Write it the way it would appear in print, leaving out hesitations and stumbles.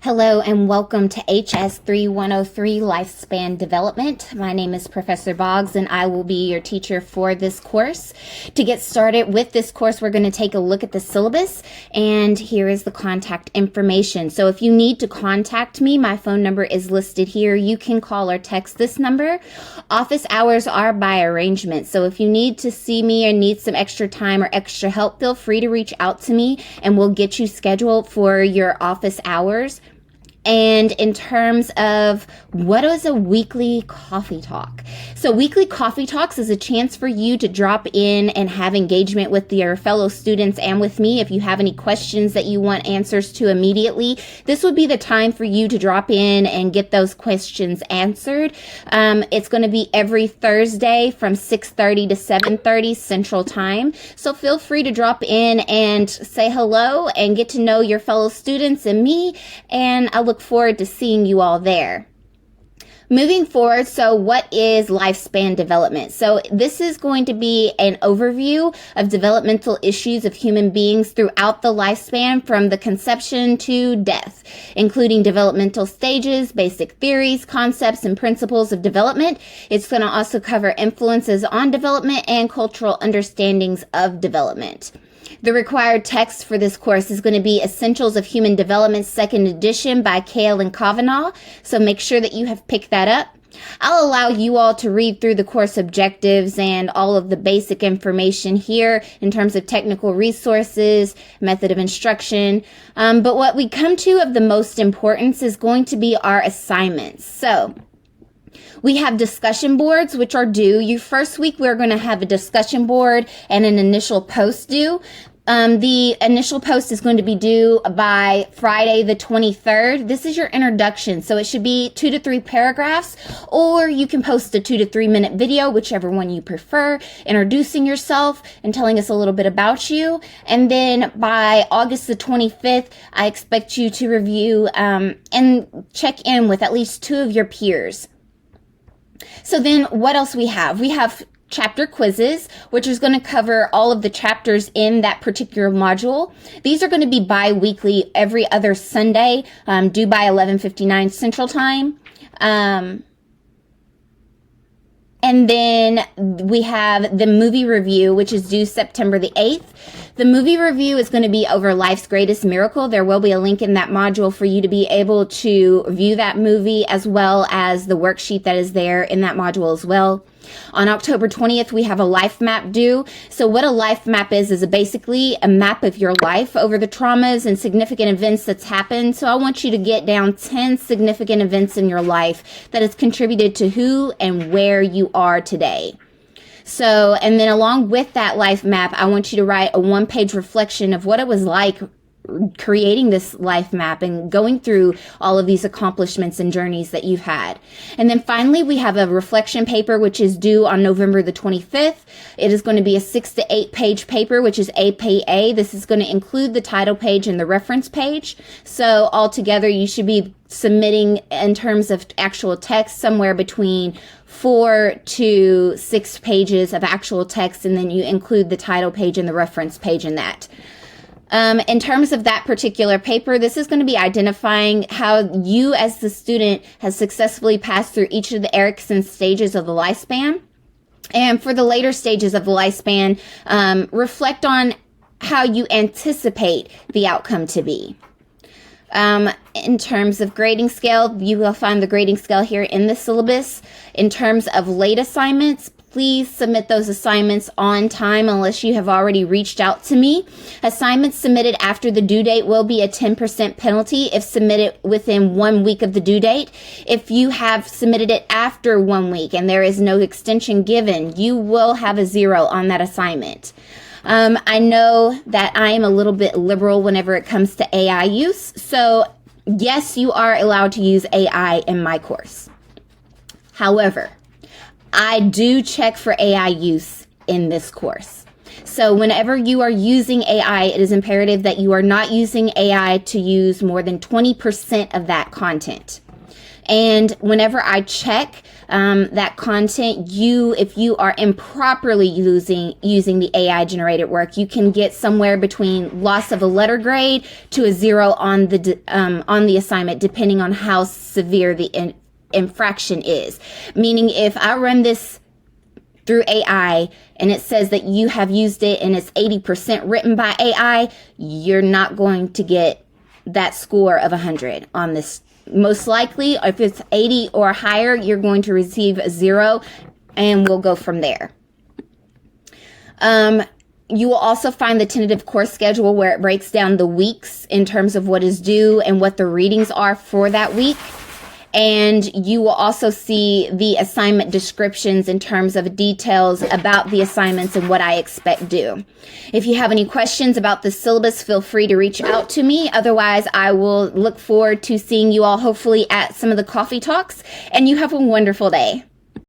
Hello and welcome to HS3103 Lifespan Development. My name is Professor Boggs and I will be your teacher for this course. To get started with this course, we're going to take a look at the syllabus, and here is the contact information. So if you need to contact me, my phone number is listed here. You can call or text this number. Office hours are by arrangement, so if you need to see me or need some extra time or extra help, feel free to reach out to me and we'll get you scheduled for your office hours. And in terms of what is a weekly coffee talk? So weekly coffee talks is a chance for you to drop in and have engagement with your fellow students and with me. If you have any questions that you want answers to immediately, this would be the time for you to drop in and get those questions answered. It's going to be every Thursday from 6:30 to 7:30 Central Time. So feel free to drop in and say hello and get to know your fellow students and me, and I look forward to seeing you all there. Moving forward, so what is lifespan development? So this is going to be an overview of developmental issues of human beings throughout the lifespan from the conception to death, including developmental stages, basic theories, concepts, and principles of development. It's going to also cover influences on development and cultural understandings of development. The required text for this course is going to be Essentials of Human Development, 2nd edition by Kale and Kavanaugh, so make sure that you have picked that up. I'll allow you all to read through the course objectives and all of the basic information here in terms of technical resources, method of instruction, but what we come to of the most importance is going to be our assignments. So we have discussion boards, which are due. Your first week, we're going to have a discussion board and an initial post due. The initial post is going to be due by Friday the 23rd. This is your introduction, so it should be 2 to 3 paragraphs, or you can post a 2 to 3 minute video, whichever one you prefer, introducing yourself and telling us a little bit about you. And then by August the 25th, I expect you to review and check in with at least 2 of your peers. So then what else we have? We have chapter quizzes, which is going to cover all of the chapters in that particular module. These are going to be bi-weekly every other Sunday, due by 11:59 Central Time. And then we have the movie review, which is due September the 8th. The movie review is going to be over Life's Greatest Miracle. There will be a link in that module for you to be able to view that movie, as well as the worksheet that is there in that module as well. On October 20th, we have a life map due. So what a life map is basically a map of your life over the traumas and significant events that's happened. So I want you to get down 10 significant events in your life that has contributed to who and where you are today. So, and then along with that life map, I want you to write a 1-page reflection of what it was like creating this life map and going through all of these accomplishments and journeys that you've had. And then finally, we have a reflection paper, which is due on November the 25th. It is going to be a 6 to 8 page paper, which is APA. This is going to include the title page and the reference page. So altogether, you should be submitting, in terms of actual text, somewhere between 4 to 6 pages of actual text, and then you include the title page and the reference page in that. In terms of that particular paper, this is going to be identifying how you as the student has successfully passed through each of the Erickson stages of the lifespan. And for the later stages of the lifespan, reflect on how you anticipate the outcome to be. In terms of grading scale, you will find the grading scale here in the syllabus. In terms of late assignments, please submit those assignments on time unless you have already reached out to me. Assignments submitted after the due date will be a 10% penalty if submitted within 1 week of the due date. If you have submitted it after 1 week and there is no extension given, you will have a 0 on that assignment. I know that I am a little bit liberal whenever it comes to AI use. So yes, you are allowed to use AI in my course. However, I do check for AI use in this course. So whenever you are using AI, it is imperative that you are not using AI to use more than 20% of that content. And whenever I check that content, if you are improperly using the AI generated work, you can get somewhere between loss of a letter grade to a 0 on the assignment, depending on how severe the infraction is. Meaning, if I run this through AI and it says that you have used it and it's 80% written by AI, you're not going to get that score of 100 on this. Most likely, if it's 80 or higher, you're going to receive a 0, and we'll go from there. You will also find the tentative course schedule, where it breaks down the weeks in terms of what is due and what the readings are for that week. And you will also see the assignment descriptions in terms of details about the assignments and what I expect due. If you have any questions about the syllabus, feel free to reach out to me. Otherwise, I will look forward to seeing you all hopefully at some of the coffee talks, and you have a wonderful day.